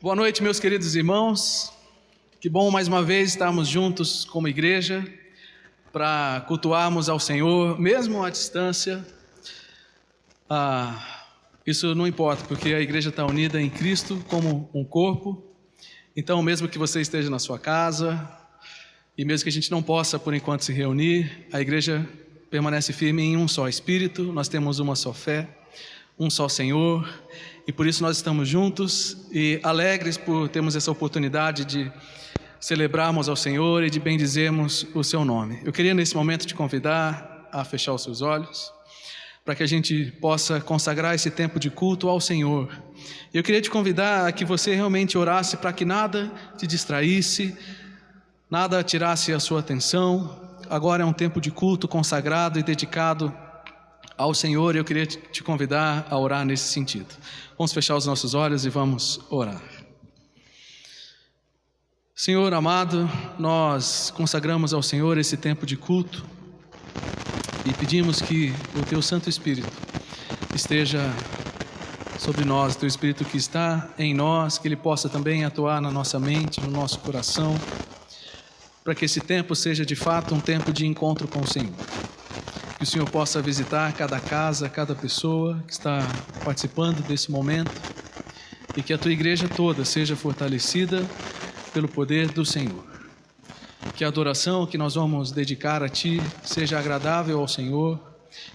Boa noite, meus queridos irmãos. Que bom mais uma vez estarmos juntos como igreja para cultuarmos ao Senhor, mesmo à distância. Isso não importa, porque a igreja está unida em Cristo como um corpo. Então, mesmo que você esteja na sua casa e mesmo que a gente não possa, por enquanto, se reunir, a igreja permanece firme em um só Espírito, nós temos uma só fé, um só Senhor, e por isso nós estamos juntos e alegres por termos essa oportunidade de celebrarmos ao Senhor e de bendizermos o seu nome. Eu queria nesse momento te convidar a fechar os seus olhos, para que a gente possa consagrar esse tempo de culto ao Senhor. Eu queria te convidar a que você realmente orasse para que nada te distraísse, nada tirasse a sua atenção. Agora é um tempo de culto consagrado e dedicado ao Senhor, e eu queria te convidar a orar nesse sentido. Vamos fechar os nossos olhos e vamos orar. Senhor amado, nós consagramos ao Senhor esse tempo de culto e pedimos que o Teu Santo Espírito esteja sobre nós, Teu Espírito que está em nós, que Ele possa também atuar na nossa mente, no nosso coração, para que esse tempo seja de fato um tempo de encontro com o Senhor. Que o Senhor possa visitar cada casa, cada pessoa que está participando desse momento e que a Tua igreja toda seja fortalecida pelo poder do Senhor. Que a adoração que nós vamos dedicar a Ti seja agradável ao Senhor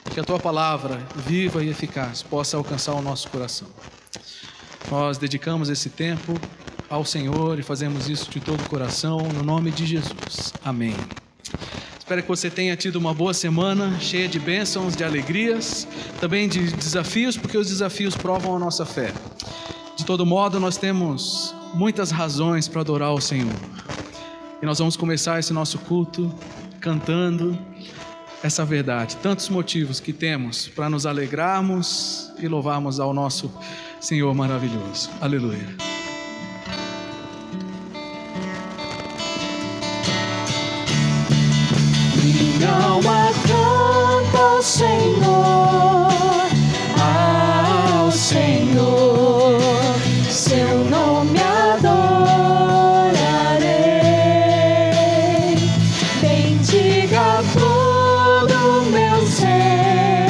e que a Tua palavra, viva e eficaz, possa alcançar o nosso coração. Nós dedicamos esse tempo ao Senhor e fazemos isso de todo o coração, no nome de Jesus. Amém. Espero que você tenha tido uma boa semana, cheia de bênçãos, de alegrias, também de desafios, porque os desafios provam a nossa fé. De todo modo, nós temos muitas razões para adorar o Senhor. E nós vamos começar esse nosso culto cantando essa verdade. Tantos motivos que temos para nos alegrarmos e louvarmos ao nosso Senhor maravilhoso. Aleluia. Minha alma canta ao Senhor, ao Senhor, seu nome adorarei. Bendiga todo o meu ser,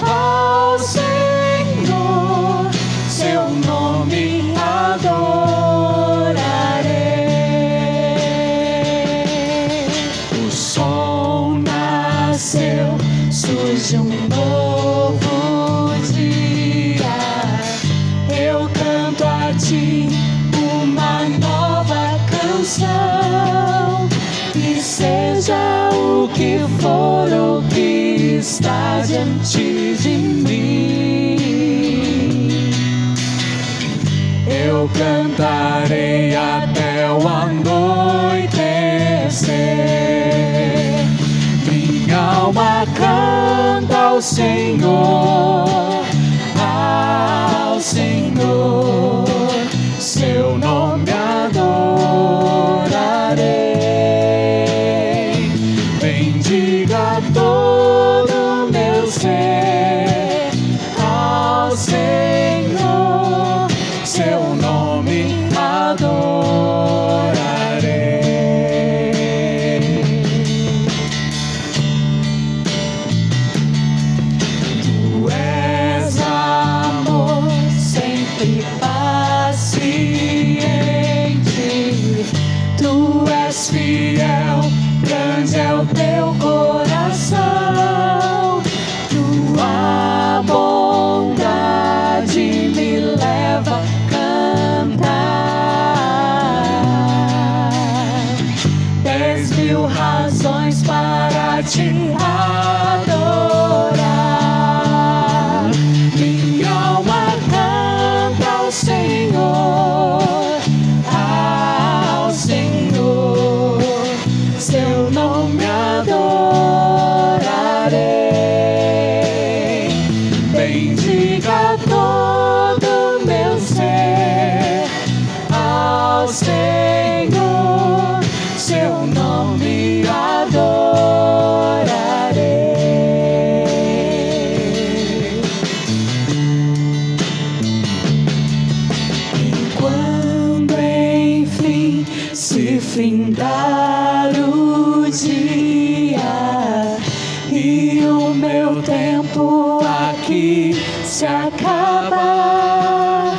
ao Senhor, seu nome adorarei. O sol nasceu, surge um novo dia. Eu canto a Ti uma nova canção, e seja o que for ou que está diante de mim, eu cantarei até o anoitecer. Minha alma canta ao Senhor, ao Senhor, seu nome adorarei. Bendiga todo o meu ser, ao Senhor, seu nome adorarei. Tu és amor, sempre paciente. Tu és fiel, grande é o teu coração. Tua bondade me leva a cantar. findar o dia e o meu tempo aqui se acaba,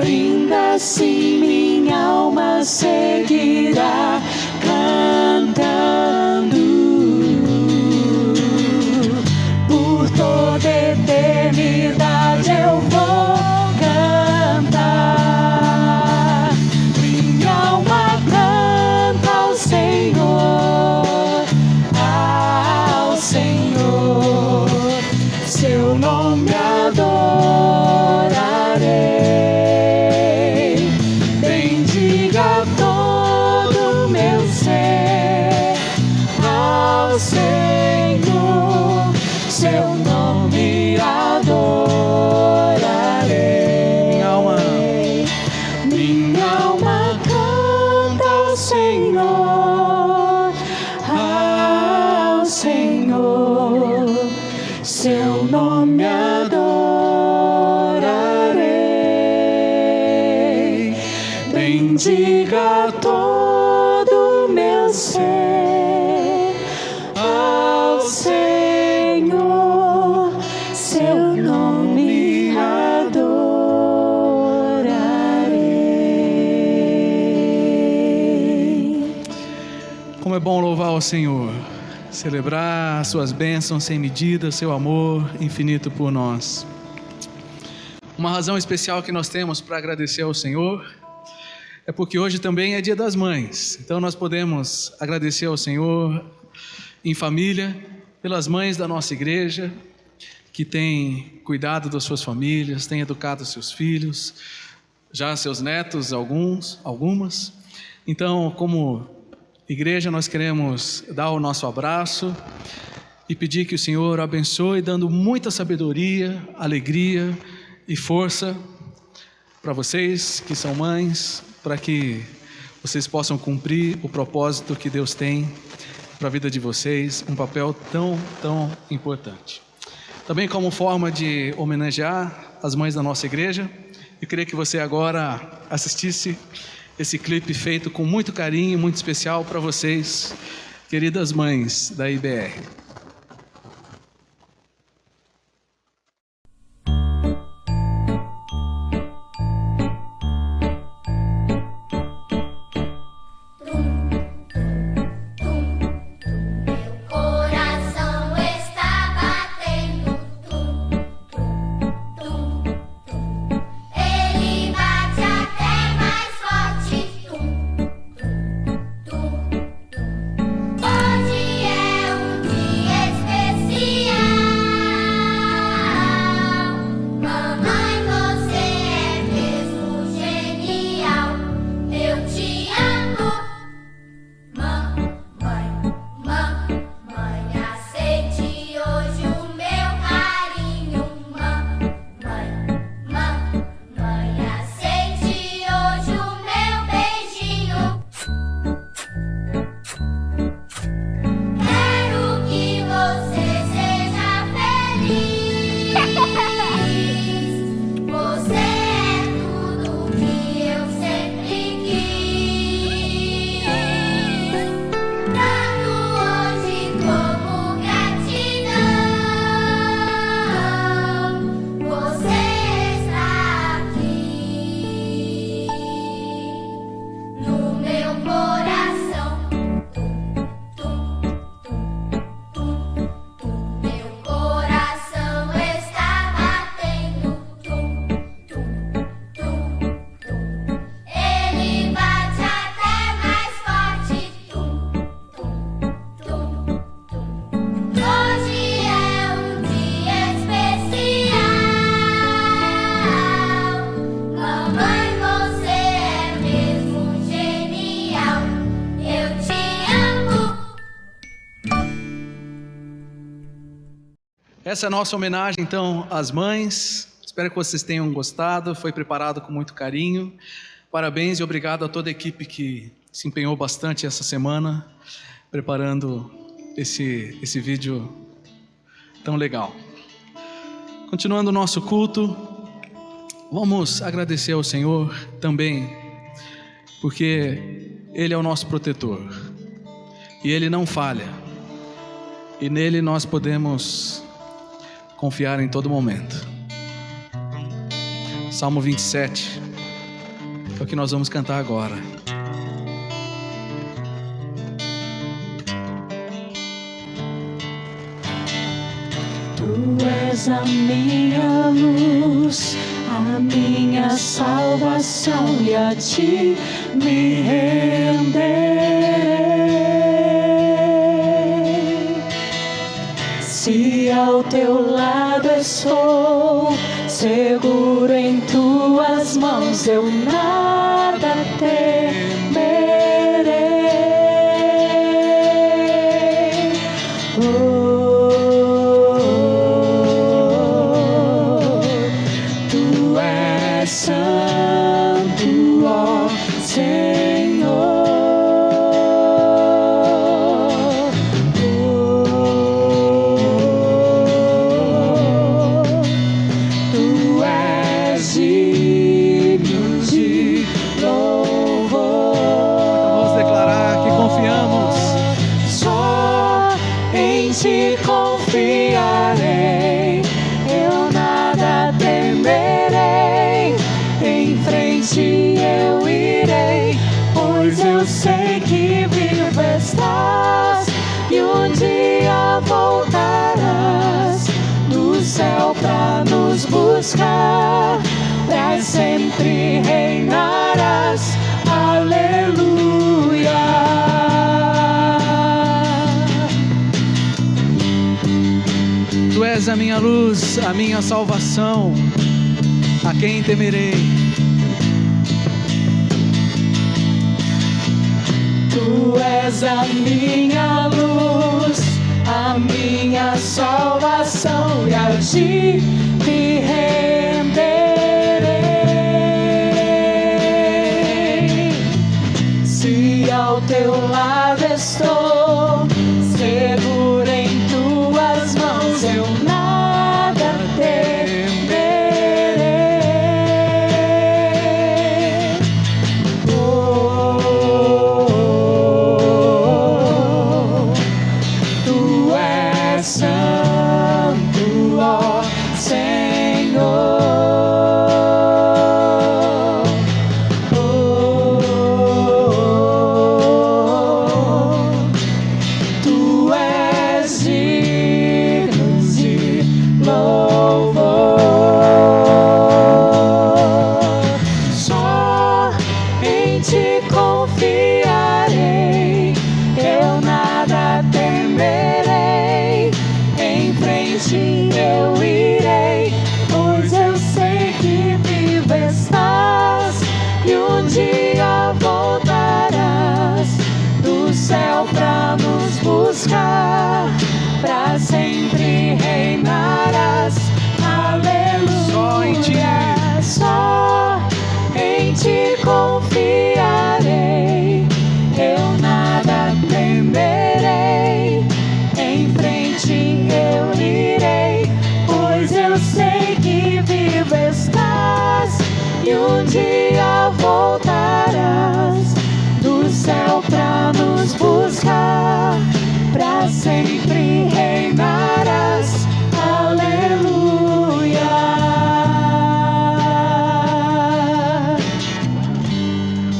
ainda assim minha alma seguirá cantando por toda eternidade. Eu vou cantar, minha alma canta ao Senhor, seu nome adorarei. Bendiga todo meu ser ao Senhor, seu nome adorarei. Minha alma canta ao Senhor, seu nome adorarei. Bendiga todo meu ser ao Senhor, seu nome adorarei. Como é bom louvar ao Senhor, celebrar as suas bênçãos sem medida, seu amor infinito por nós. Uma razão especial que nós temos para agradecer ao Senhor é porque hoje também é Dia das Mães. Então nós podemos agradecer ao Senhor em família, pelas mães da nossa igreja, que têm cuidado das suas famílias, têm educado seus filhos, já seus netos, algumas. Então, como igreja, nós queremos dar o nosso abraço e pedir que o Senhor abençoe, dando muita sabedoria, alegria e força para vocês que são mães, para que vocês possam cumprir o propósito que Deus tem para a vida de vocês, um papel tão importante. Também como forma de homenagear as mães da nossa igreja, eu queria que você agora assistisse esse clipe feito com muito carinho, muito especial para vocês, queridas mães da IBR. Essa é a nossa homenagem, então, às mães. Espero que vocês tenham gostado. Foi preparado com muito carinho. Parabéns e obrigado a toda a equipe que se empenhou bastante essa semana, preparando esse vídeo tão legal. Continuando o nosso culto, vamos agradecer ao Senhor também, porque Ele é o nosso protetor. E Ele não falha. E nele nós podemos confiar em todo momento. Salmo 27, que é o que nós vamos cantar agora. Tu és a minha luz, a minha salvação, e a ti me renderei. Se ao teu lado estou, seguro em tuas mãos, eu nada temerei. Tu és santo, ó Senhor. Tu és digno de louvor. Vamos declarar que confiamos. Só em ti confiarei, eu nada temerei. Em frente eu irei, pois eu sei que vivo estás, e um dia voltarás do céu pra nos buscar, pra sempre reinarás. Aleluia. Tu és a minha luz, a minha salvação, a quem temerei? Tu és a minha luz, a minha salvação, e a ti me renderei. Se ao teu lado estou, seguro em tuas mãos, eu nada temerei. Tu és santo, ó Senhor. Tu és digno de louvor. Só em ti confiarei, eu nada temerei. Em frente eu irei, pois eu sei que vivo estás, e um dia voltarás do céu pra nos buscar, pra sempre reinarás. Aleluia. Só em ti. Só em ti confiarei, eu nada temerei. Em frente eu irei, pois eu sei que vivo estás, e um dia voltarás do céu pra nos buscar, pra sempre reinarás. Aleluia.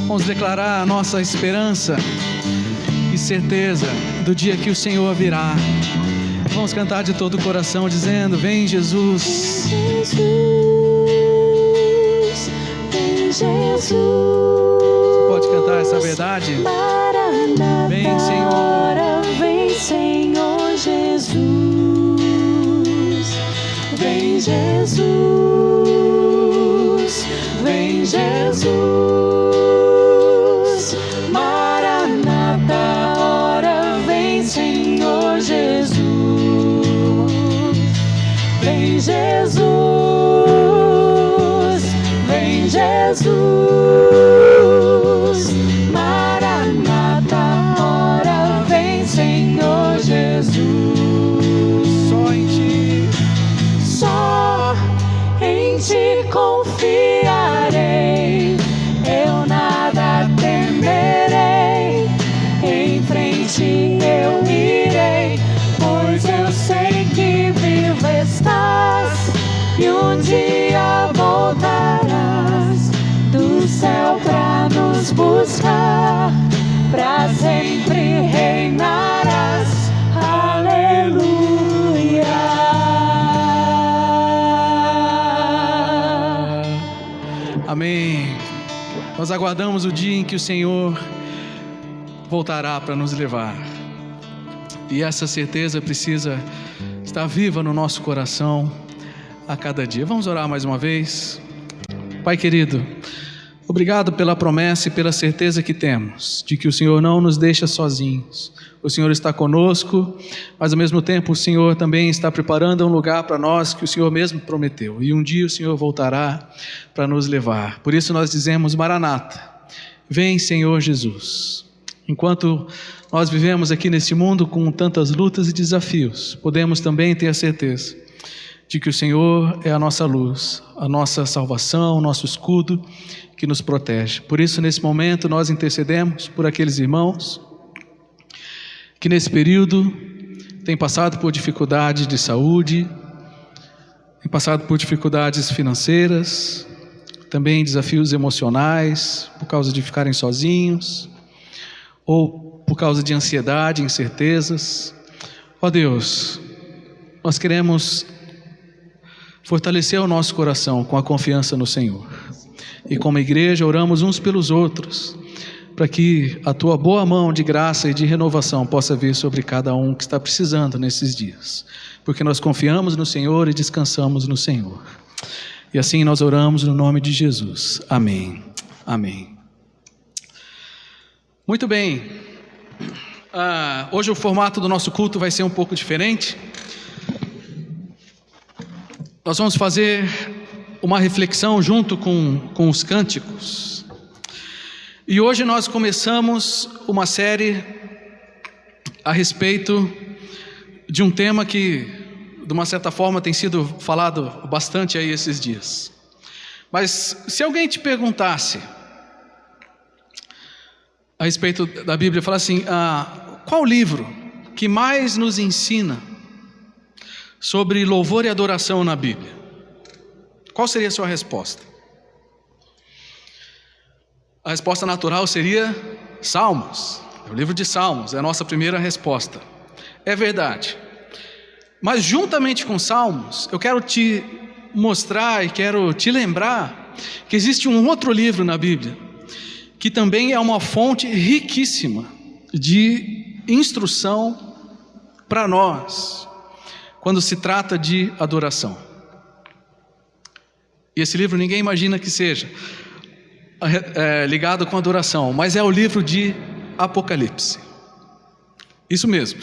Vamos declarar a nossa esperança e certeza do dia que o Senhor virá. Vamos cantar de todo o coração dizendo: vem Jesus. Jesus, vem Jesus. Você pode cantar essa verdade? Maranata, Vem, Senhor. vem, Senhor Jesus. Vem Jesus, vem Jesus. Maranata, ora vem, Senhor Jesus. Vem Jesus, vem Jesus. Maranata, ora vem, Senhor Jesus. Só em ti. Só em ti confiarei, eu buscar, pra sempre reinarás. Aleluia. Amém. Nós aguardamos o dia em que o Senhor voltará para nos levar. E essa certeza precisa estar viva no nosso coração a cada dia. Vamos orar mais uma vez. Pai querido, obrigado pela promessa e pela certeza que temos de que o Senhor não nos deixa sozinhos. O Senhor está conosco, mas ao mesmo tempo o Senhor também está preparando um lugar para nós que o Senhor mesmo prometeu. E um dia o Senhor voltará para nos levar. Por isso nós dizemos: Maranata, vem Senhor Jesus. Enquanto nós vivemos aqui nesse mundo com tantas lutas e desafios, podemos também ter a certeza de que o Senhor é a nossa luz, a nossa salvação, o nosso escudo que nos protege. Por isso, nesse momento, nós intercedemos por aqueles irmãos que nesse período têm passado por dificuldades de saúde, têm passado por dificuldades financeiras, também desafios emocionais, por causa de ficarem sozinhos, ou por causa de ansiedade, incertezas. Ó Deus, nós queremos fortalecer o nosso coração com a confiança no Senhor. E como igreja oramos uns pelos outros, para que a Tua boa mão de graça e de renovação possa vir sobre cada um que está precisando nesses dias. Porque nós confiamos no Senhor e descansamos no Senhor. E assim nós oramos no nome de Jesus. Amém. Amém. Muito bem. Hoje o formato do nosso culto vai ser um pouco diferente. Nós vamos fazer uma reflexão junto com os cânticos. E hoje nós começamos uma série a respeito de um tema que, de uma certa forma, tem sido falado bastante aí esses dias. Mas se alguém te perguntasse a respeito da Bíblia, falar assim: qual livro que mais nos ensina sobre louvor e adoração na Bíblia? Qual seria a sua resposta? A resposta natural seria Salmos. É o livro de Salmos, é a nossa primeira resposta. É verdade. Mas juntamente com Salmos, eu quero te mostrar e quero te lembrar que existe um outro livro na Bíblia que também é uma fonte riquíssima de instrução para nós quando se trata de adoração. E esse livro ninguém imagina que seja ligado com adoração, mas é o livro de Apocalipse. Isso mesmo.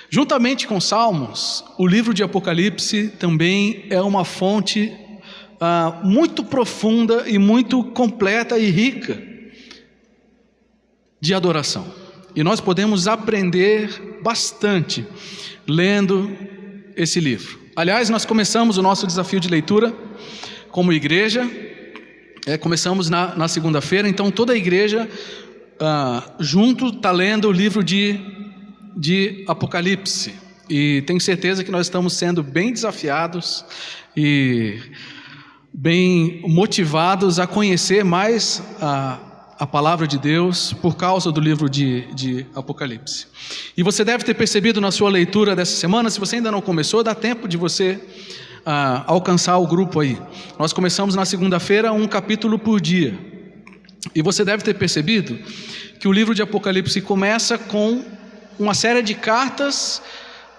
Juntamente com Salmos, o livro de Apocalipse também é uma fonte muito profunda e muito completa e rica de adoração. E nós podemos aprender bastante lendo esse livro. Aliás, nós começamos o nosso desafio de leitura como igreja. Começamos na segunda-feira, então toda a igreja junto está lendo o livro de Apocalipse. E tenho certeza que nós estamos sendo bem desafiados e bem motivados a conhecer mais a palavra de Deus por causa do livro de Apocalipse. E você deve ter percebido na sua leitura dessa semana, se você ainda não começou, dá tempo de você alcançar o grupo aí. Nós começamos na segunda-feira um capítulo por dia. E você deve ter percebido que o livro de Apocalipse começa com uma série de cartas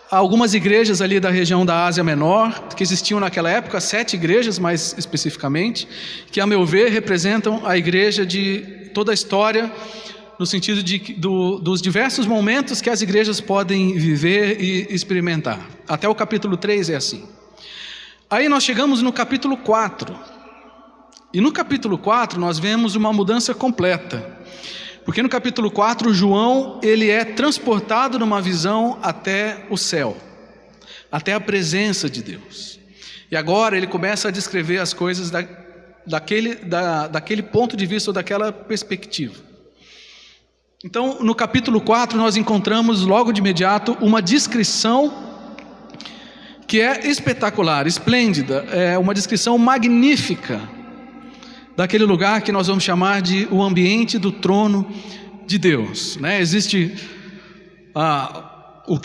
a algumas igrejas ali da região da Ásia Menor, que existiam naquela época, 7 igrejas mais especificamente, que a meu ver representam a igreja de toda a história, no sentido dos diversos momentos que as igrejas podem viver e experimentar. Até o capítulo 3 é assim. Aí nós chegamos no capítulo 4, e no capítulo 4 nós vemos uma mudança completa, porque no capítulo 4 João ele é transportado numa visão até o céu, até a presença de Deus, e agora ele começa a descrever as coisas daquele ponto de vista ou daquela perspectiva. Então no capítulo 4 nós encontramos logo de imediato uma descrição que é espetacular, esplêndida, é uma descrição magnífica daquele lugar que nós vamos chamar de o ambiente do trono de Deus, né? Existe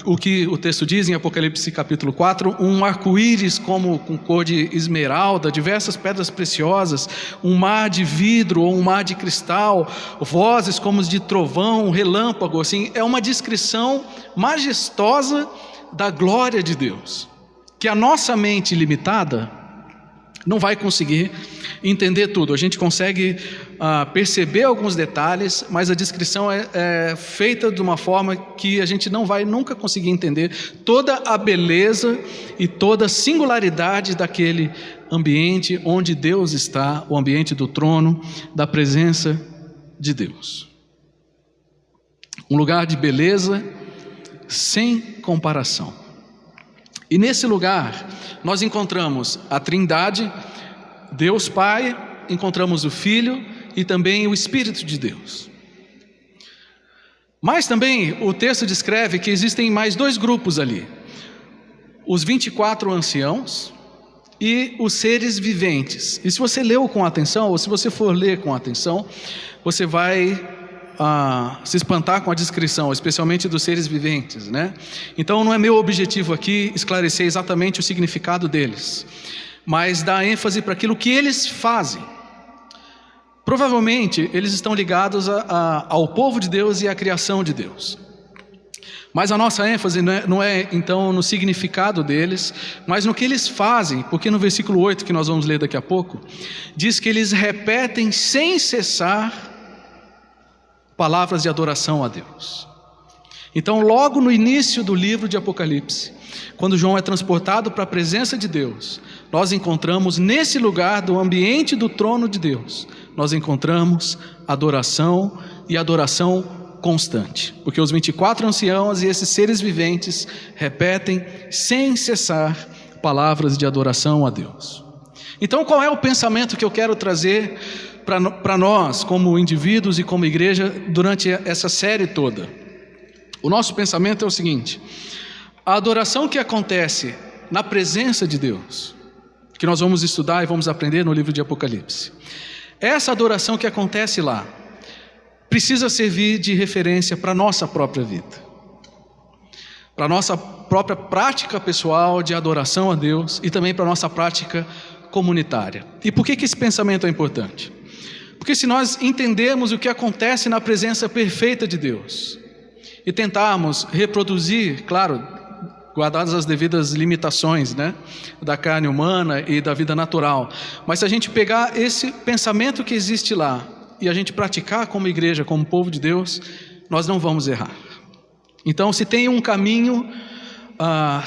o que o texto diz em Apocalipse capítulo 4, um arco-íris com cor de esmeralda, diversas pedras preciosas, um mar de vidro ou um mar de cristal, vozes como de trovão, relâmpago, assim, é uma descrição majestosa da glória de Deus, que a nossa mente limitada não vai conseguir entender tudo. A gente consegue perceber alguns detalhes, mas a descrição é feita de uma forma que a gente não vai nunca conseguir entender toda a beleza e toda a singularidade daquele ambiente onde Deus está, o ambiente do trono, da presença de Deus. Um lugar de beleza sem comparação. E nesse lugar nós encontramos a Trindade, Deus Pai, encontramos o Filho e também o Espírito de Deus. Mas também o texto descreve que existem mais dois grupos ali: os 24 anciãos e os seres viventes. E se você leu com atenção, ou se você for ler com atenção, você vai se espantar com a descrição, especialmente dos seres viventes, né? Então não é meu objetivo aqui esclarecer exatamente o significado deles, mas dar ênfase para aquilo que eles fazem. Provavelmente eles estão ligados ao povo de Deus e à criação de Deus. Mas a nossa ênfase não é então no significado deles, mas no que eles fazem, porque no versículo 8, que nós vamos ler daqui a pouco, diz que eles repetem sem cessar palavras de adoração a Deus. Então, logo no início do livro de Apocalipse, quando João é transportado para a presença de Deus, nós encontramos nesse lugar do ambiente do trono de Deus, nós encontramos adoração e adoração constante, porque os 24 anciãos e esses seres viventes repetem sem cessar palavras de adoração a Deus. Então, qual é o pensamento que eu quero trazer para nós, como indivíduos e como igreja, durante essa série toda? O nosso pensamento é o seguinte: a adoração que acontece na presença de Deus, que nós vamos estudar e vamos aprender no livro de Apocalipse, essa adoração que acontece lá, precisa servir de referência para a nossa própria vida, para a nossa própria prática pessoal de adoração a Deus e também para a nossa prática comunitária. E por que esse pensamento é importante? Porque se nós entendermos o que acontece na presença perfeita de Deus e tentarmos reproduzir, claro, guardadas as devidas limitações, né, da carne humana e da vida natural, mas se a gente pegar esse pensamento que existe lá e a gente praticar como igreja, como povo de Deus, nós não vamos errar. Então, se tem um caminho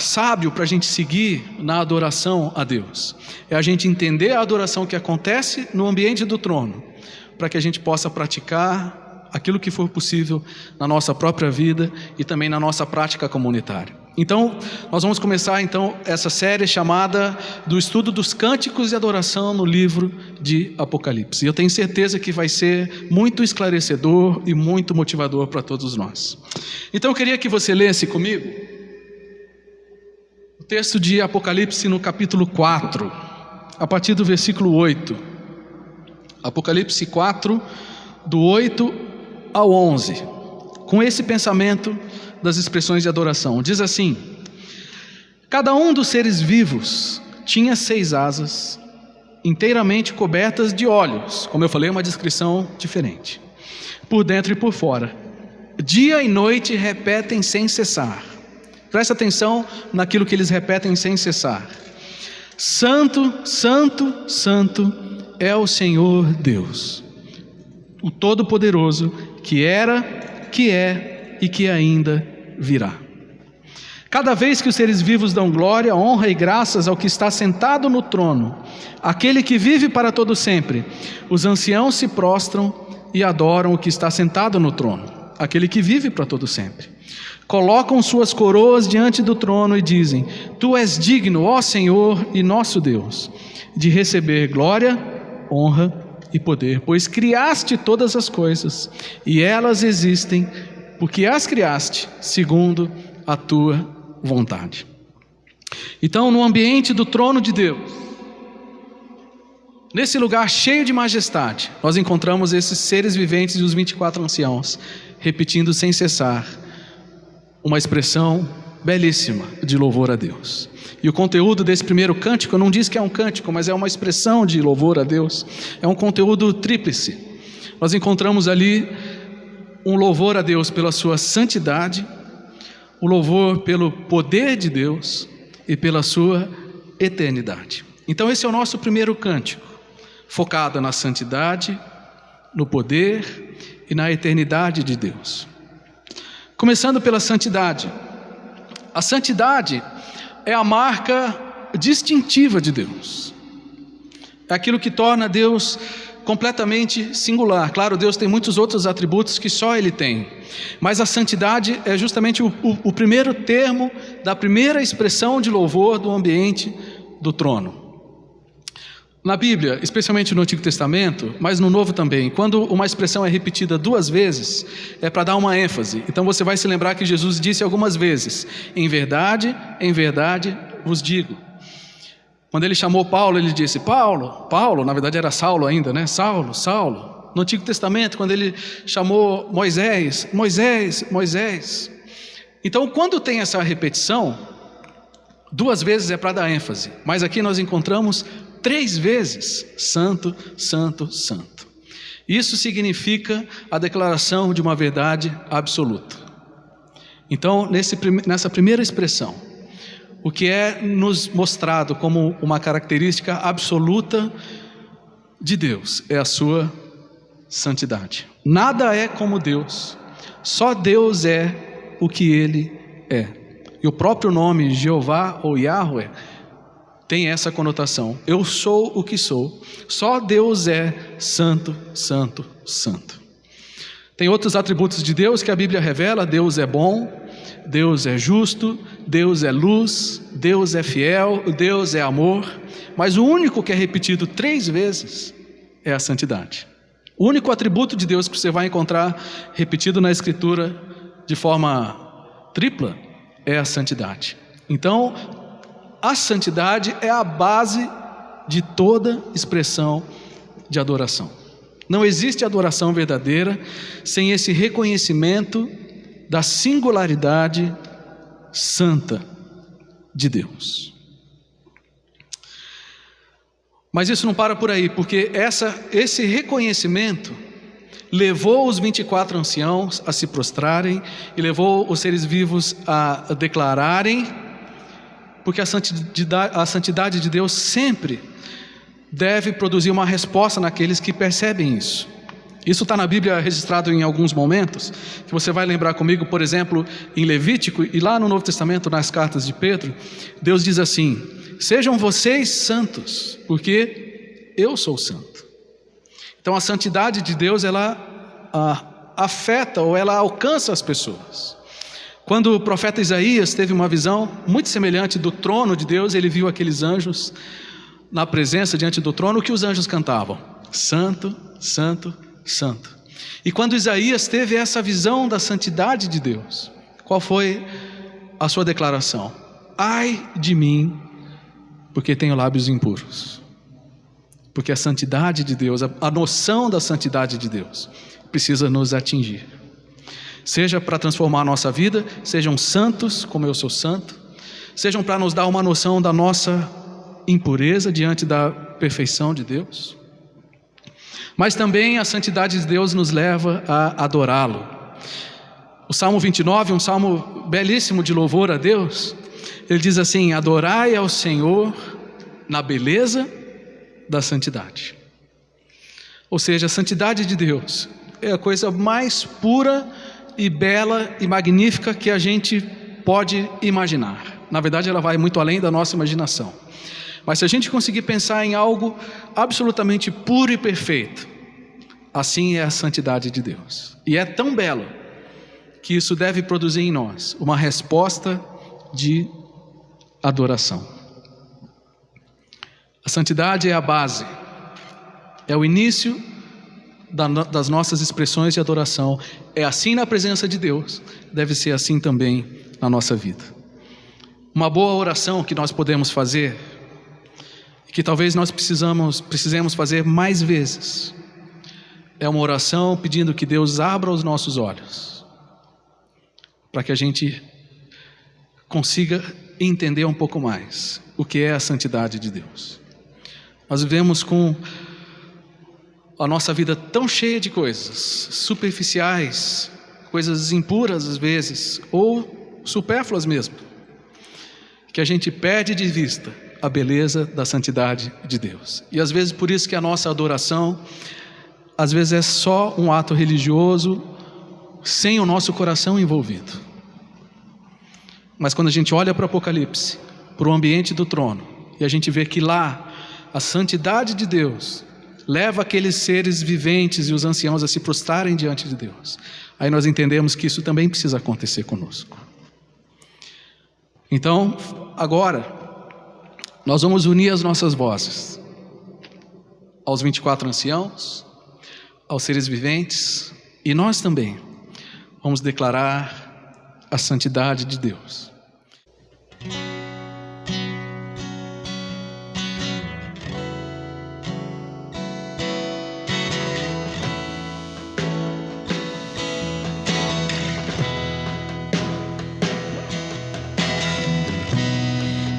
sábio para a gente seguir na adoração a Deus, é a gente entender a adoração que acontece no ambiente do trono, para que a gente possa praticar aquilo que for possível na nossa própria vida e também na nossa prática comunitária. Então, nós vamos começar então essa série chamada do estudo dos cânticos de adoração no livro de Apocalipse. E eu tenho certeza que vai ser muito esclarecedor e muito motivador para todos nós. Então eu queria que você lesse comigo o texto de Apocalipse no capítulo 4, a partir do versículo 8. Apocalipse 4, do 8 ao 11, com esse pensamento das expressões de adoração. Diz assim: cada um dos seres vivos tinha 6 asas, inteiramente cobertas de olhos. Como eu falei, uma descrição diferente, por dentro e por fora. Dia e noite repetem sem cessar. Presta atenção naquilo que eles repetem sem cessar: Santo, Santo, Santo é o Senhor Deus, o Todo-Poderoso, que era, que é e que ainda virá. Cada vez que os seres vivos dão glória, honra e graças ao que está sentado no trono, aquele que vive para todo sempre, os anciãos se prostram e adoram o que está sentado no trono, aquele que vive para todo sempre. Colocam suas coroas diante do trono e dizem: Tu és digno, ó Senhor e nosso Deus, de receber glória, honra e poder, pois criaste todas as coisas, e elas existem, porque as criaste segundo a tua vontade. Então, no ambiente do trono de Deus, nesse lugar cheio de majestade, nós encontramos esses seres viventes e os 24 anciãos, repetindo sem cessar uma expressão belíssima de louvor a Deus. E o conteúdo desse primeiro cântico, não diz que é um cântico, mas é uma expressão de louvor a Deus, é um conteúdo tríplice. Nós encontramos ali um louvor a Deus pela sua santidade, o louvor pelo poder de Deus e pela sua eternidade. Então esse é o nosso primeiro cântico, focado na santidade, no poder e na eternidade de Deus. Começando pela santidade. A santidade é a marca distintiva de Deus. É aquilo que torna Deus completamente singular. Claro, Deus tem muitos outros atributos que só Ele tem, mas a santidade é justamente o primeiro termo da primeira expressão de louvor do ambiente do trono. Na Bíblia, especialmente no Antigo Testamento, mas no Novo também, quando uma expressão é repetida 2 vezes, é para dar uma ênfase. Então você vai se lembrar que Jesus disse algumas vezes: em verdade vos digo. Quando ele chamou Paulo, ele disse: Paulo, na verdade era Saulo ainda, né? Saulo. No Antigo Testamento, quando ele chamou Moisés. Então, quando tem essa repetição, 2 vezes é para dar ênfase, mas aqui nós encontramos 3 vezes: santo, santo, santo. Isso significa a declaração de uma verdade absoluta. Então, nessa primeira expressão, o que é nos mostrado como uma característica absoluta de Deus é a sua santidade. Nada é como Deus, só Deus é o que Ele é. E o próprio nome Jeová ou Yahweh tem essa conotação: eu sou o que sou. Só Deus é santo, santo, santo. Tem outros atributos de Deus que a Bíblia revela: Deus é bom, Deus é justo, Deus é luz, Deus é fiel, Deus é amor. Mas o único que é repetido 3 vezes é a santidade. O único atributo de Deus que você vai encontrar repetido na Escritura de forma tripla é a santidade. Então, a santidade é a base de toda expressão de adoração. Não existe adoração verdadeira sem esse reconhecimento da singularidade santa de Deus. Mas isso não para por aí, porque esse reconhecimento levou os 24 anciãos a se prostrarem e levou os seres vivos a declararem, porque a santidade de Deus sempre deve produzir uma resposta naqueles que percebem isso. Isso está na Bíblia registrado em alguns momentos, que você vai lembrar comigo, por exemplo, em Levítico e lá no Novo Testamento, nas cartas de Pedro, Deus diz assim: sejam vocês santos, porque eu sou santo. Então a santidade de Deus, ela afeta ou ela alcança as pessoas. Quando o profeta Isaías teve uma visão muito semelhante do trono de Deus, ele viu aqueles anjos na presença diante do trono, que os anjos cantavam: santo, santo, santo. E quando Isaías teve essa visão da santidade de Deus, qual foi a sua declaração? Ai de mim, porque tenho lábios impuros. Porque a santidade de Deus, a noção da santidade de Deus precisa nos atingir. Seja para transformar a nossa vida, sejam santos como eu sou santo, sejam para nos dar uma noção da nossa impureza diante da perfeição de Deus. Mas também a santidade de Deus nos leva a adorá-lo. O Salmo 29, um salmo belíssimo de louvor a Deus, ele diz assim: adorai ao Senhor na beleza da santidade. Ou seja, a santidade de Deus é a coisa mais pura e bela e magnífica que a gente pode imaginar. Na verdade, ela vai muito além da nossa imaginação. Mas se a gente conseguir pensar em algo absolutamente puro e perfeito, assim é a santidade de Deus. E é tão belo que isso deve produzir em nós uma resposta de adoração. A santidade é a base, é o início das nossas expressões de adoração. É assim na presença de Deus, deve ser assim também na nossa vida. Uma boa oração que nós podemos fazer, que talvez nós precisemos fazer mais vezes, é uma oração pedindo que Deus abra os nossos olhos, para que a gente consiga entender um pouco mais o que é a santidade de Deus. Nós vivemos com a nossa vida tão cheia de coisas superficiais, coisas impuras às vezes, ou supérfluas mesmo, que a gente perde de vista a beleza da santidade de Deus. E às vezes por isso que a nossa adoração, às vezes é só um ato religioso, sem o nosso coração envolvido. Mas quando a gente olha para o Apocalipse, para o ambiente do trono, e a gente vê que lá, a santidade de Deus leva aqueles seres viventes e os anciãos a se prostrarem diante de Deus, aí nós entendemos que isso também precisa acontecer conosco. Então, agora, nós vamos unir as nossas vozes aos 24 anciãos, aos seres viventes, e nós também vamos declarar a santidade de Deus.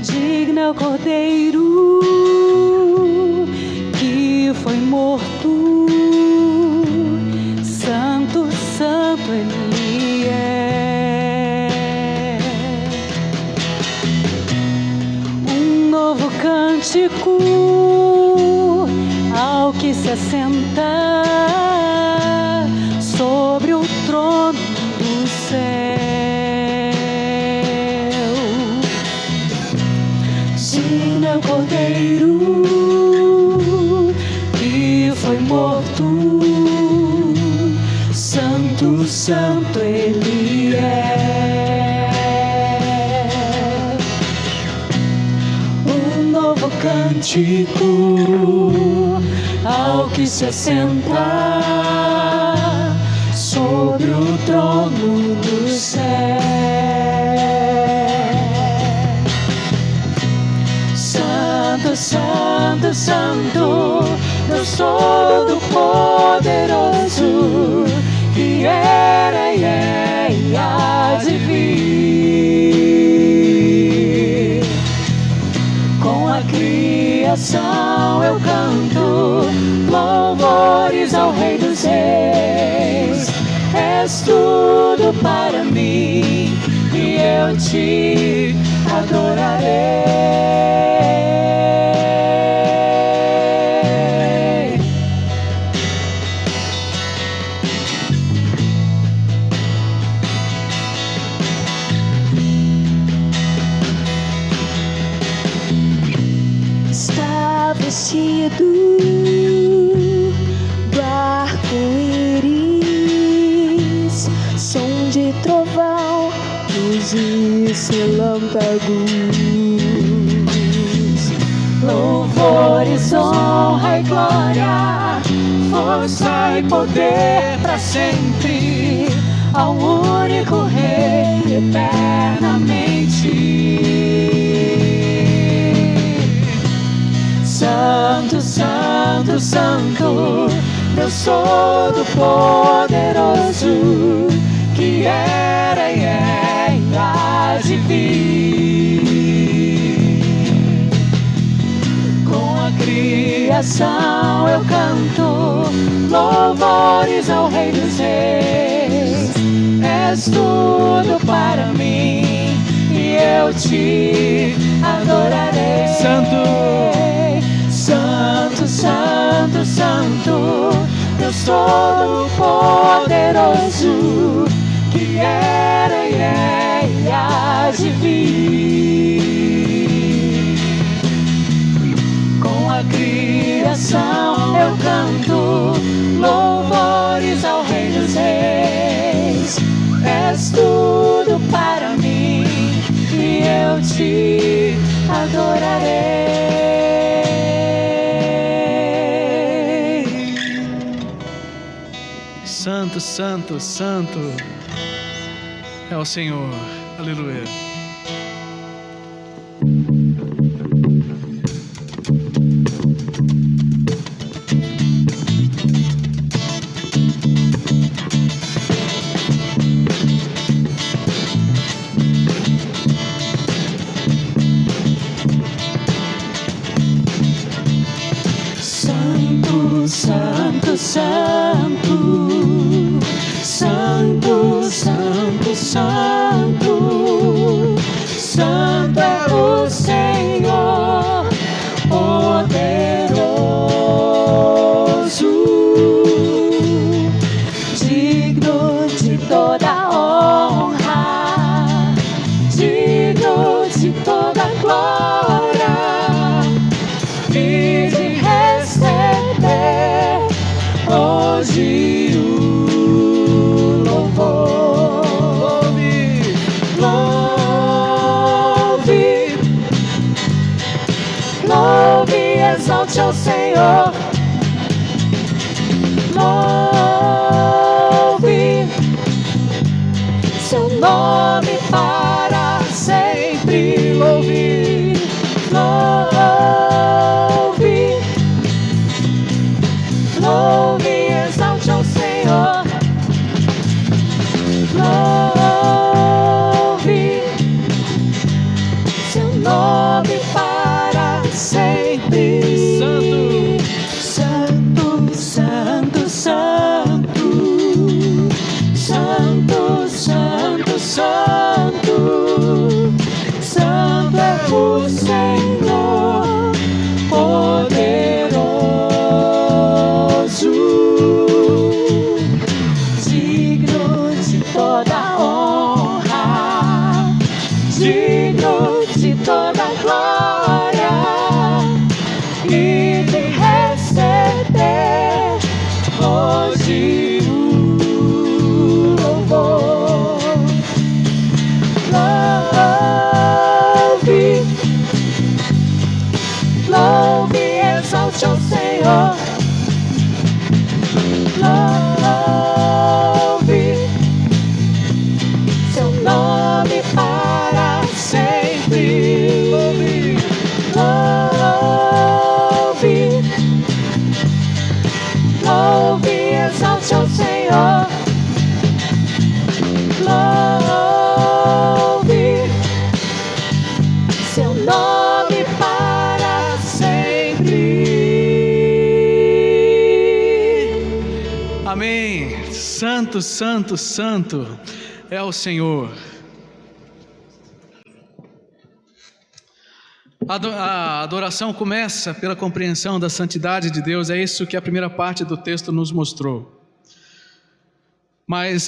Digno é o Cordeiro que foi morto, santo, santo Ele é. Um novo cântico ao que se assenta sobre o trono do céu. Digno é o Cordeiro que foi morto, santo, santo Ele é. Um novo cântico ao que se assenta sobre o trono do céu. Santo, santo, Deus Todo-Poderoso, que era e é e há de vir. Com a criação eu canto louvores ao Rei dos Reis. És tudo para mim e eu te adorarei. Vestido do arco-íris, som de trovão, luzes, relâmpagos, louvores, honra e glória, força e poder para sempre ao único Rei eternamente. Santo, santo, santo, Deus Todo-Poderoso, que era e é e há de vir. Com a criação eu canto louvores ao Rei dos Reis. És tudo para mim e eu te adorarei. Santo, santo, santo, Deus Todo-Poderoso, que era e é e há de vir. Com a criação eu canto louvores ao Rei dos Reis. És tudo para mim e eu te adorarei. Santo, santo, santo é o Senhor. Aleluia. exalte ao Senhor. Louve seu nome para sempre. Louve, louve, louve e exalte ao Senhor. Louve seu nome para sempre. Santo, santo, santo, santo, santo, santo, santo é o Senhor poderoso, digno de toda honra, digno de toda glória e de receber hoje o louvor. Louve, louve e exalte ao Senhor. Louve seu nome para sempre. Louve, louve, louve e exalte ao Senhor. Louve seu nome para sempre. Amém. Santo, santo, santo é o Senhor. A adoração começa pela compreensão da santidade de Deus. É isso que a primeira parte do texto nos mostrou. Mas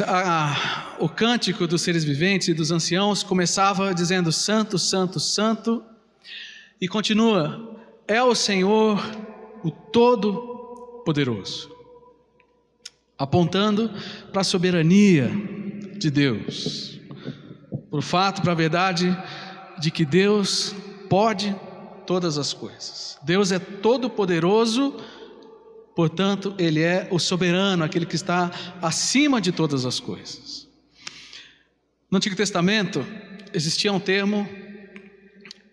o cântico dos seres viventes e dos anciãos começava dizendo santo, santo, santo, e continua, é o Senhor o Todo-Poderoso, apontando para a soberania de Deus, para o fato, para a verdade de que Deus pode todas as coisas. Deus é todo-poderoso, portanto, Ele é o soberano, aquele que está acima de todas as coisas. No Antigo Testamento, existia um termo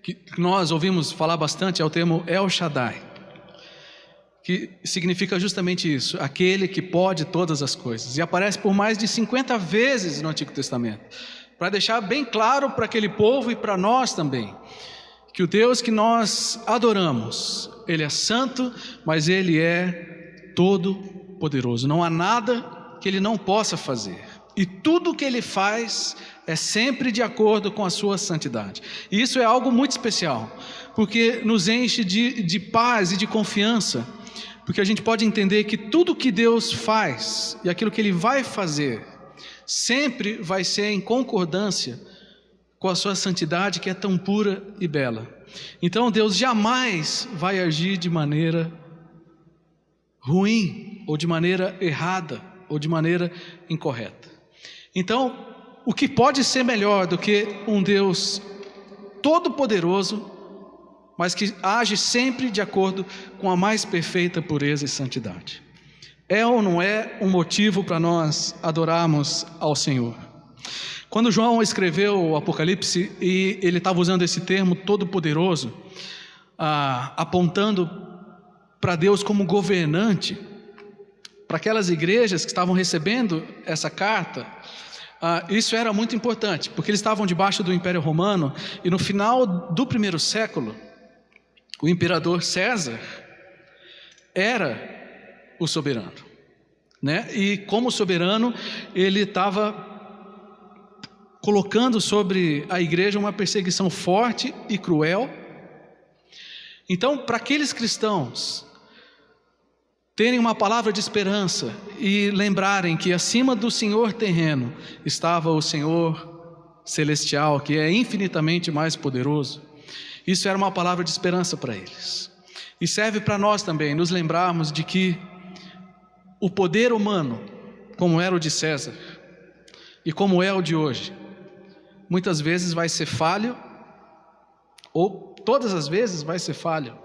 que nós ouvimos falar bastante, é o termo El Shaddai, que significa justamente isso, aquele que pode todas as coisas. E aparece por mais de 50 vezes no Antigo Testamento, para deixar bem claro para aquele povo e para nós também, que o Deus que nós adoramos, Ele é santo, mas Ele é todo-poderoso. Não há nada que Ele não possa fazer. E tudo que Ele faz é sempre de acordo com a sua santidade. E isso é algo muito especial, porque nos enche de paz e de confiança, porque a gente pode entender que tudo que Deus faz e aquilo que Ele vai fazer, sempre vai ser em concordância com a sua santidade, que é tão pura e bela. Então Deus jamais vai agir de maneira ruim, ou de maneira errada, ou de maneira incorreta. Então, o que pode ser melhor do que um Deus todo-poderoso, mas que age sempre de acordo com a mais perfeita pureza e santidade? É ou não é um motivo para nós adorarmos ao Senhor? Quando João escreveu o Apocalipse, e ele estava usando esse termo todo-poderoso, apontando para Deus como governante, para aquelas igrejas que estavam recebendo essa carta, isso era muito importante, porque eles estavam debaixo do Império Romano, e no final do primeiro século, o imperador César era o soberano, né? E como soberano, ele estava colocando sobre a igreja uma perseguição forte e cruel. Então, para aqueles cristãos terem uma palavra de esperança e lembrarem que acima do Senhor terreno estava o Senhor celestial, que é infinitamente mais poderoso, isso era uma palavra de esperança para eles. E serve para nós também nos lembrarmos de que o poder humano, como era o de César e como é o de hoje, muitas vezes vai ser falho, ou todas as vezes vai ser falho.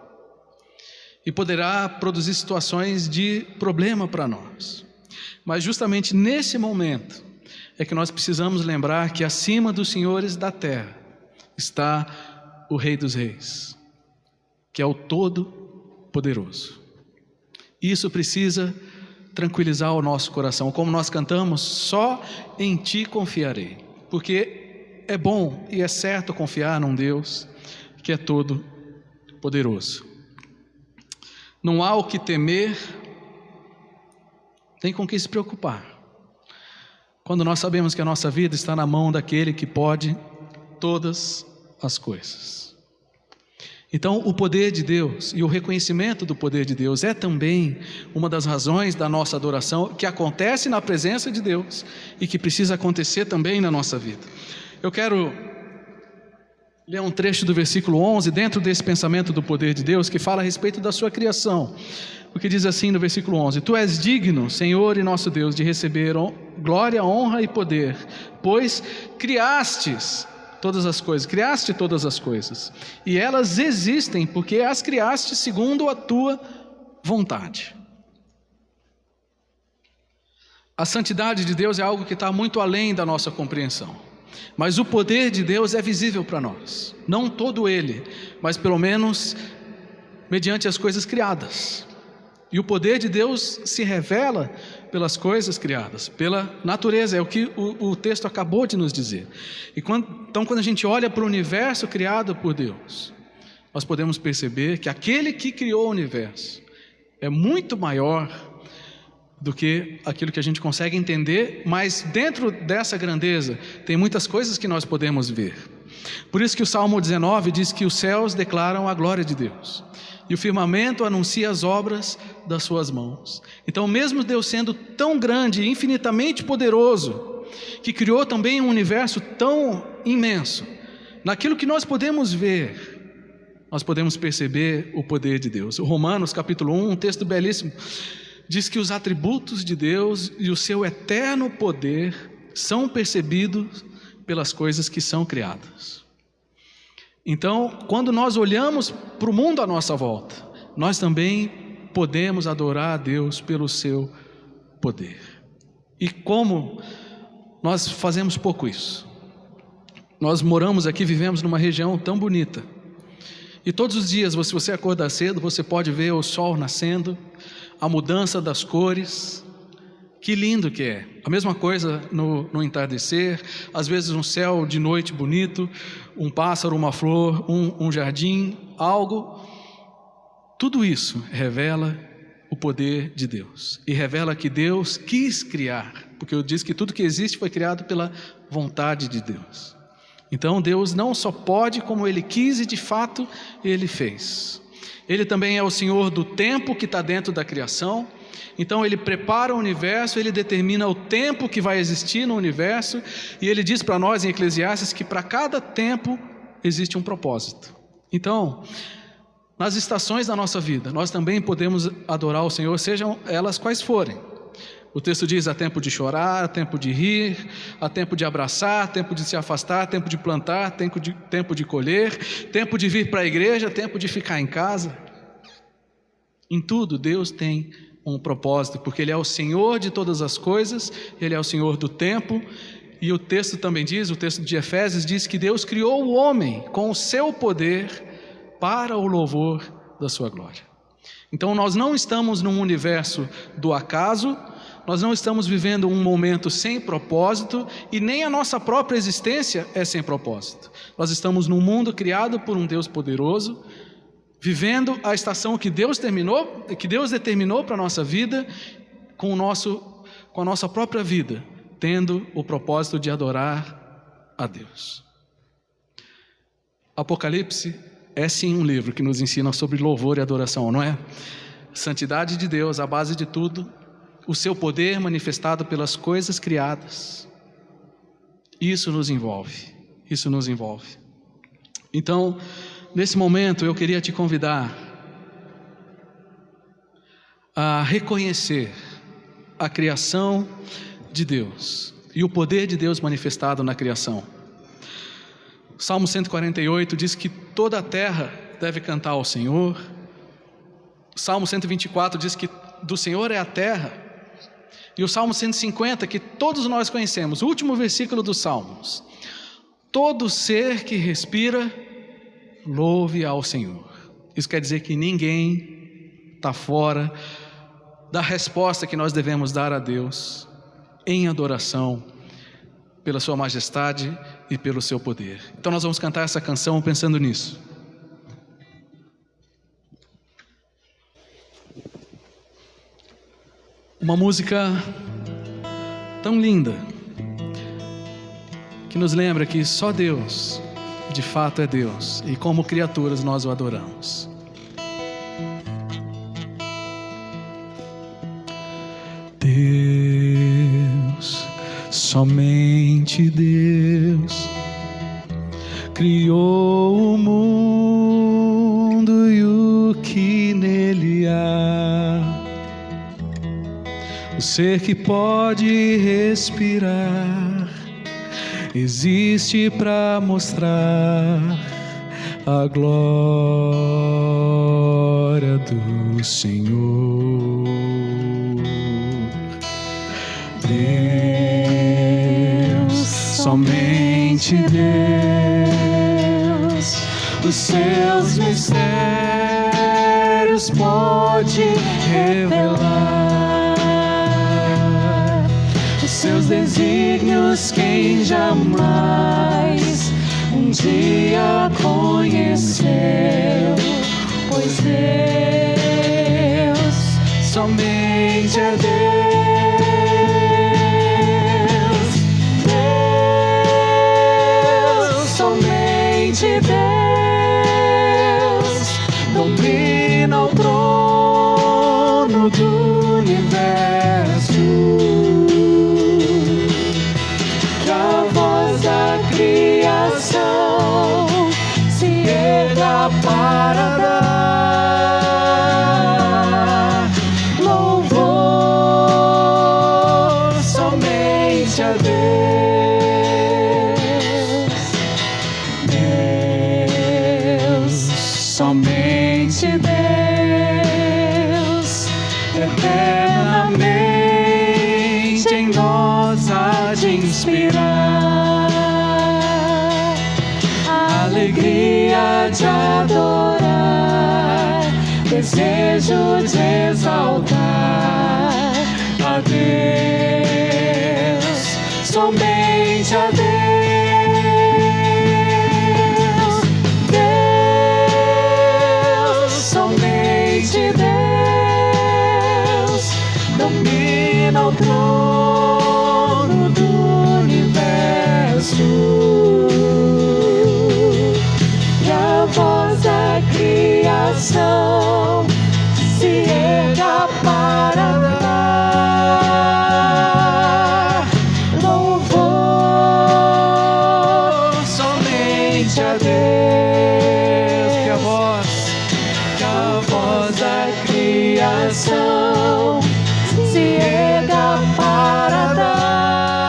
e poderá produzir situações de problema para nós. Mas justamente nesse momento é que nós precisamos lembrar que acima dos senhores da terra está o Rei dos Reis, que é o Todo-Poderoso. Isso precisa tranquilizar o nosso coração, como nós cantamos, só em Ti confiarei, porque é bom e é certo confiar num Deus que é todo-poderoso. Não há o que temer, nem com o que se preocupar, quando nós sabemos que a nossa vida está na mão daquele que pode todas as coisas. Então, o poder de Deus e o reconhecimento do poder de Deus é também uma das razões da nossa adoração, que acontece na presença de Deus e que precisa acontecer também na nossa vida. Eu quero ler um trecho do versículo 11, dentro desse pensamento do poder de Deus, que fala a respeito da sua criação. O que diz assim no versículo 11: Tu és digno, Senhor e nosso Deus, de receber glória, honra e poder, pois criaste todas as coisas, e elas existem porque as criaste segundo a tua vontade. A santidade de Deus é algo que está muito além da nossa compreensão, mas o poder de Deus é visível para nós, não todo ele, mas pelo menos mediante as coisas criadas. E o poder de Deus se revela pelas coisas criadas, pela natureza, é o que o texto acabou de nos dizer. Então, quando a gente olha para o universo criado por Deus, nós podemos perceber que aquele que criou o universo é muito maior do que aquilo que a gente consegue entender, mas dentro dessa grandeza tem muitas coisas que nós podemos ver. Por isso que o Salmo 19 diz que os céus declaram a glória de Deus e o firmamento anuncia as obras das suas mãos. Então, mesmo Deus sendo tão grande e infinitamente poderoso, que criou também um universo tão imenso, naquilo que nós podemos ver, nós podemos perceber o poder de Deus. O Romanos capítulo 1, um texto belíssimo, diz que os atributos de Deus e o seu eterno poder são percebidos pelas coisas que são criadas. Então, quando nós olhamos para o mundo à nossa volta, nós também podemos adorar a Deus pelo seu poder. E como nós fazemos pouco isso? Nós moramos aqui, vivemos numa região tão bonita, e todos os dias, se você acordar cedo, você pode ver o sol nascendo, a mudança das cores. Que lindo que é. A mesma coisa no entardecer, às vezes um céu de noite bonito, um pássaro, uma flor, um jardim, algo. Tudo isso revela o poder de Deus e revela que Deus quis criar, porque eu disse que tudo que existe foi criado pela vontade de Deus. Então Deus não só pode, como Ele quis e de fato Ele fez. Ele também é o Senhor do tempo que está dentro da criação. Então Ele prepara o universo, Ele determina o tempo que vai existir no universo, e Ele diz para nós em Eclesiastes que para cada tempo existe um propósito. Então, nas estações da nossa vida, nós também podemos adorar o Senhor, sejam elas quais forem. O texto diz: há tempo de chorar, há tempo de rir, há tempo de abraçar, tempo de se afastar, tempo de plantar, tempo de colher, tempo de vir para a igreja, tempo de ficar em casa. Em tudo Deus tem um propósito, porque Ele é o Senhor de todas as coisas, Ele é o Senhor do tempo. E o texto também diz, o texto de Efésios diz que Deus criou o homem com o seu poder para o louvor da sua glória. Então nós não estamos num universo do acaso, nós não estamos vivendo um momento sem propósito, e nem a nossa própria existência é sem propósito. Nós estamos num mundo criado por um Deus poderoso, vivendo a estação que Deus determinou para a nossa vida, com a nossa própria vida, tendo o propósito de adorar a Deus. Apocalipse é sim um livro que nos ensina sobre louvor e adoração, não é? Santidade de Deus, a base de tudo, o seu poder manifestado pelas coisas criadas. Isso nos envolve, isso nos envolve. Então, nesse momento eu queria te convidar a reconhecer a criação de Deus e o poder de Deus manifestado na criação. Salmo 148 diz que toda a terra deve cantar ao Senhor, Salmo 124 diz que do Senhor é a terra. E o Salmo 150, que todos nós conhecemos, o último versículo dos Salmos: todo ser que respira, louve ao Senhor. Isso quer dizer que ninguém está fora da resposta que nós devemos dar a Deus em adoração pela sua majestade e pelo seu poder. Então nós vamos cantar essa canção pensando nisso. Uma música tão linda, que nos lembra que só Deus de fato é Deus, e como criaturas nós o adoramos. Deus, somente Deus, criou o mundo e o que nele há. O ser que pode respirar existe para mostrar a glória do Senhor. Deus, somente Deus, os seus mistérios pode revelar. Os seus desígnios quem jamais um dia conheceu, pois Deus somente é Deus. Deus, somente Deus, domina o trono do universo. Que a voz da criação se erga para dar louvor somente a Deus. Deus, somente Deus, eternamente em nós há de inspirar a alegria de adorar, desejo de exaltar a Deus, somente a Deus. Deus, somente Deus, domina o trono do universo. E a voz da criação se erga para dar louvor somente a Deus. Que a voz da criação se erga para dar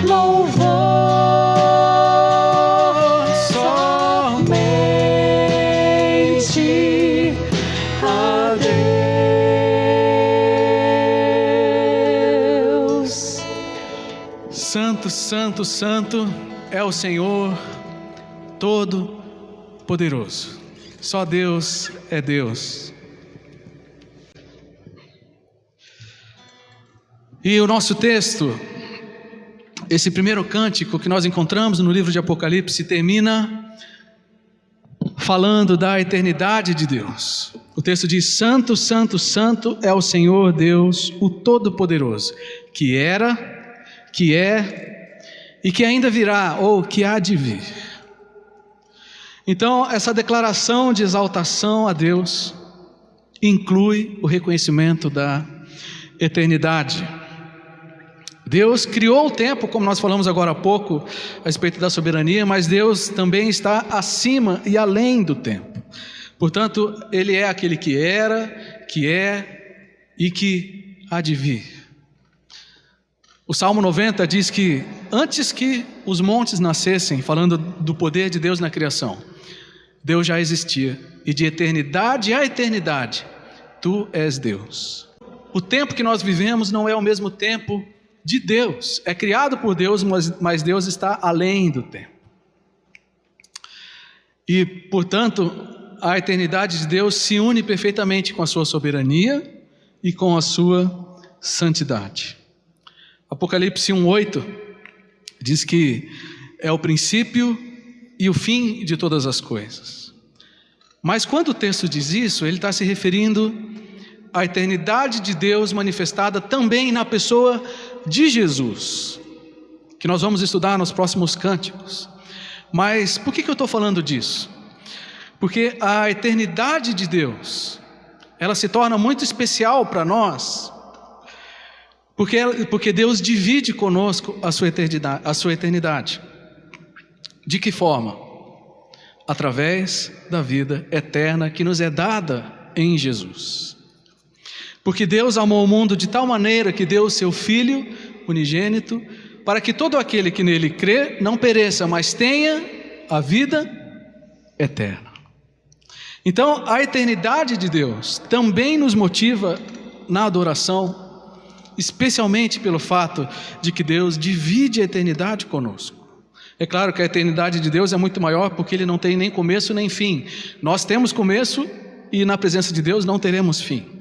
louvor somente a Deus. Santo, santo, santo é o Senhor Todo-Poderoso. Só Deus é Deus. E o nosso texto, esse primeiro cântico que nós encontramos no livro de Apocalipse, termina falando da eternidade de Deus. O texto diz: Santo, Santo, Santo é o Senhor Deus, o Todo-Poderoso, que era, que é e que ainda virá, ou que há de vir. Então, essa declaração de exaltação a Deus inclui o reconhecimento da eternidade. Deus criou o tempo, como nós falamos agora há pouco, a respeito da soberania, mas Deus também está acima e além do tempo. Portanto, Ele é aquele que era, que é e que há de vir. O Salmo 90 diz que antes que os montes nascessem, falando do poder de Deus na criação, Deus já existia. e de eternidade a eternidade, tu és Deus. O tempo que nós vivemos não é o mesmo tempo de Deus. É criado por Deus, mas Deus está além do tempo. E, portanto, a eternidade de Deus se une perfeitamente com a sua soberania e com a sua santidade. Apocalipse 1:8 diz que é o princípio e o fim de todas as coisas. Mas quando o texto diz isso, ele está se referindo à eternidade de Deus manifestada também na pessoa de Jesus, que nós vamos estudar nos próximos cânticos. Mas por que eu estou falando disso? Porque a eternidade de Deus, ela se torna muito especial para nós, porque Deus divide conosco a sua eternidade. De que forma? Através da vida eterna que nos é dada em Jesus. Porque Deus amou o mundo de tal maneira que deu o seu Filho unigênito, para que todo aquele que nele crê não pereça, mas tenha a vida eterna. Então, a eternidade de Deus também nos motiva na adoração, especialmente pelo fato de que Deus divide a eternidade conosco. É claro que a eternidade de Deus é muito maior porque Ele não tem nem começo nem fim. Nós temos começo e na presença de Deus não teremos fim.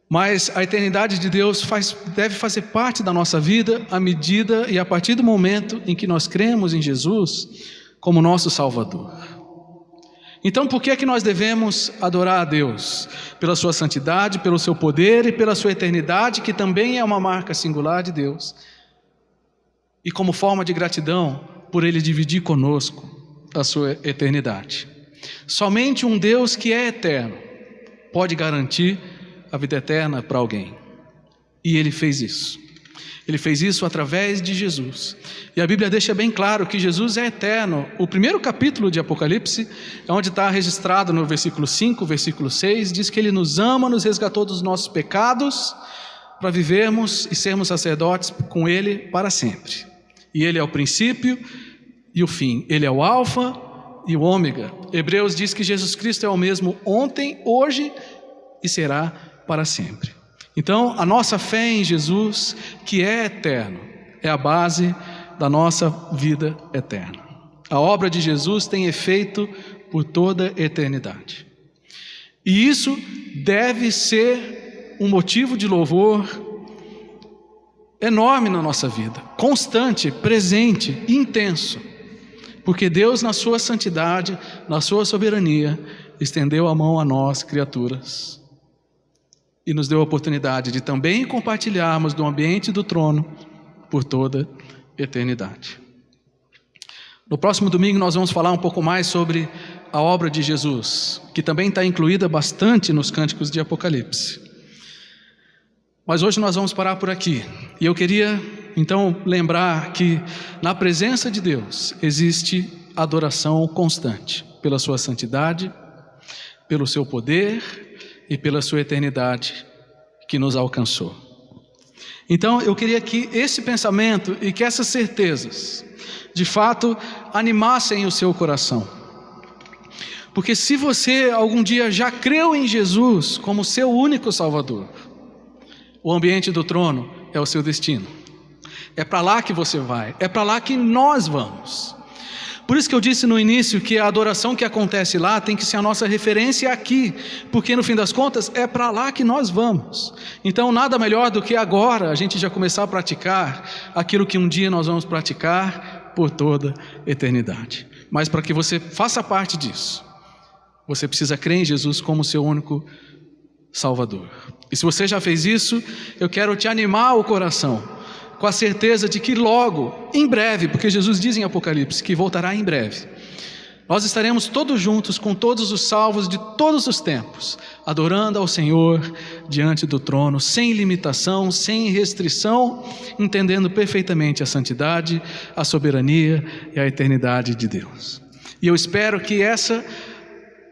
Mas a eternidade de Deus deve fazer parte da nossa vida à medida e a partir do momento em que nós cremos em Jesus como nosso Salvador. Então, por que é que nós devemos adorar a Deus? Pela sua santidade, pelo seu poder e pela sua eternidade, que também é uma marca singular de Deus. E como forma de gratidão por Ele dividir conosco a sua eternidade. Somente um Deus que é eterno pode garantir a vida eterna para alguém. E Ele fez isso. Ele fez isso através de Jesus. E a Bíblia deixa bem claro que Jesus é eterno. O primeiro capítulo de Apocalipse, onde está registrado no versículo 5, versículo 6, diz que Ele nos ama, nos resgatou dos nossos pecados, para vivermos e sermos sacerdotes com Ele para sempre. E Ele é o princípio e o fim. Ele é o alfa e o ômega. Hebreus diz que Jesus Cristo é o mesmo ontem, hoje e será para sempre. Então, a nossa fé em Jesus, que é eterno, é a base da nossa vida eterna. A obra de Jesus tem efeito por toda a eternidade. E isso deve ser um motivo de louvor enorme na nossa vida, constante, presente, intenso. Porque Deus, na sua santidade, na sua soberania, estendeu a mão a nós, criaturas, e nos deu a oportunidade de também compartilharmos do ambiente do trono por toda a eternidade. No próximo domingo nós vamos falar um pouco mais sobre a obra de Jesus, que também está incluída bastante nos cânticos de Apocalipse. Mas hoje nós vamos parar por aqui. E eu queria então lembrar que na presença de Deus existe adoração constante pela sua santidade, pelo seu poder e pela sua eternidade que nos alcançou. Então eu queria que esse pensamento e que essas certezas de fato animassem o seu coração. Porque se você algum dia já creu em Jesus como seu único Salvador, o ambiente do trono é o seu destino. É para lá que você vai, é para lá que nós vamos. Por isso que eu disse no início que a adoração que acontece lá tem que ser a nossa referência aqui, porque no fim das contas é para lá que nós vamos. Então nada melhor do que agora a gente já começar a praticar aquilo que um dia nós vamos praticar por toda a eternidade. Mas para que você faça parte disso, você precisa crer em Jesus como seu único Salvador. E se você já fez isso, eu quero te animar o coração, com a certeza de que logo, em breve, porque Jesus diz em Apocalipse que voltará em breve, nós estaremos todos juntos com todos os salvos de todos os tempos, adorando ao Senhor diante do trono, sem limitação, sem restrição, entendendo perfeitamente a santidade, a soberania e a eternidade de Deus. E eu espero que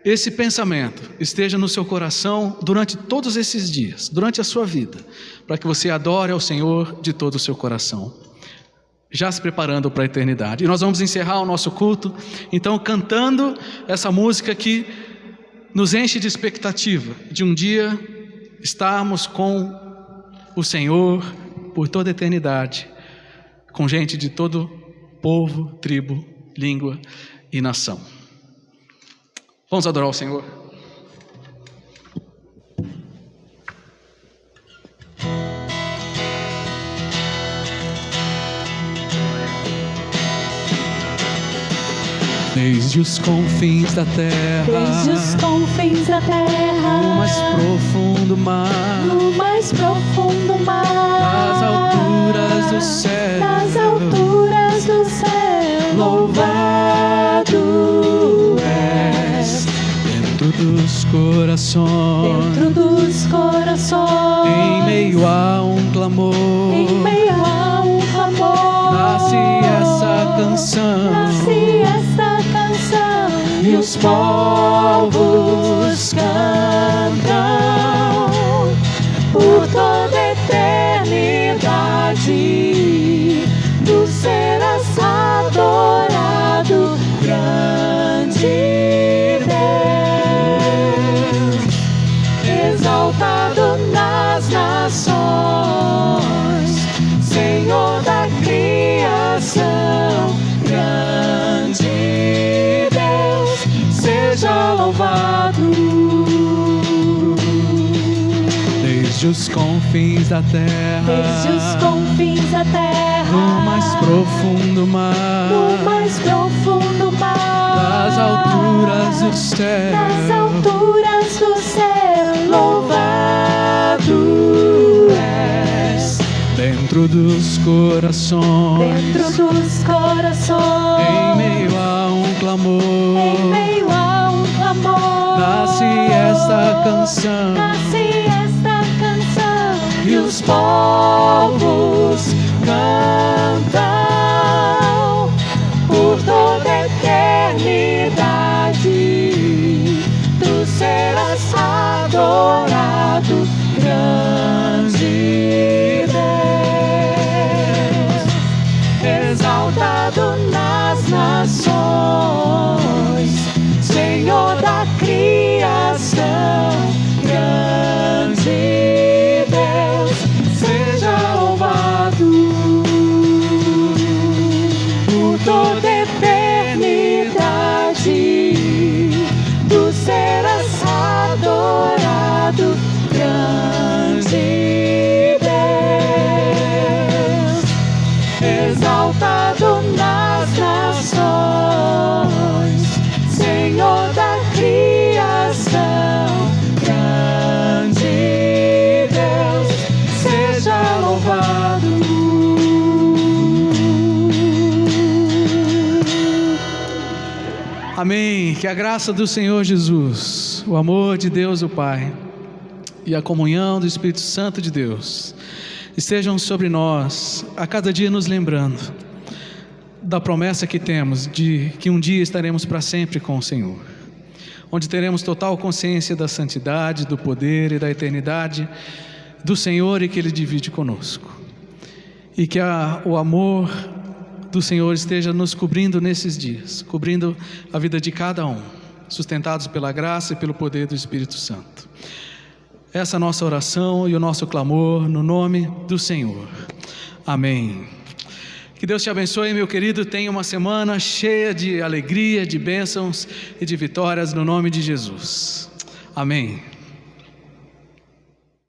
esse pensamento esteja no seu coração durante todos esses dias, durante a sua vida, para que você adore ao Senhor de todo o seu coração, já se preparando para a eternidade. E nós vamos encerrar o nosso culto, então, cantando essa música que nos enche de expectativa de um dia estarmos com o Senhor por toda a eternidade, com gente de todo povo, tribo, língua e nação. Vamos adorar o Senhor. Desde os confins da terra, Desde os confins da terra, no mais profundo mar, no mais profundo mar, das alturas do céu, das alturas do céu, louvado és dentro dos corações, dentro dos corações, em meio a um clamor, em meio a um clamor, nasce essa canção, nasce esta canção, e os povos cantam por toda a eternidade. Tu serás adorado, grande Deus, exaltado nas nações, Senhor da criação, grande Deus, seja louvado. desde os confins da terra, Desde os confins da terra, no mais profundo mar, no mais profundo mar, das alturas do céu, das alturas do céu, louvado és dentro dos corações, dentro dos corações, em meio a um clamor, em meio a um clamor, nasce esta canção, nasce esta canção, e os povos cantam por toda a eternidade. Tu serás adorado, grande Deus, exaltado nas nações, Senhor da criação, grande Deus, seja louvado por toda a eternidade. Tu serás adorado, grande Deus, exaltado nas nações, Senhor da criação, grande Deus, seja louvado. Amém. Que a graça do Senhor Jesus, o amor de Deus o Pai e a comunhão do Espírito Santo de Deus estejam sobre nós, a cada dia nos lembrando da promessa que temos de que um dia estaremos para sempre com o Senhor, onde teremos total consciência da santidade, do poder e da eternidade do Senhor e que Ele divide conosco. E que o amor do Senhor esteja nos cobrindo nesses dias, cobrindo a vida de cada um, sustentados pela graça e pelo poder do Espírito Santo. Essa é a nossa oração e o nosso clamor no nome do Senhor. Amém. Que Deus te abençoe, meu querido. Tenha uma semana cheia de alegria, de bênçãos e de vitórias no nome de Jesus. Amém.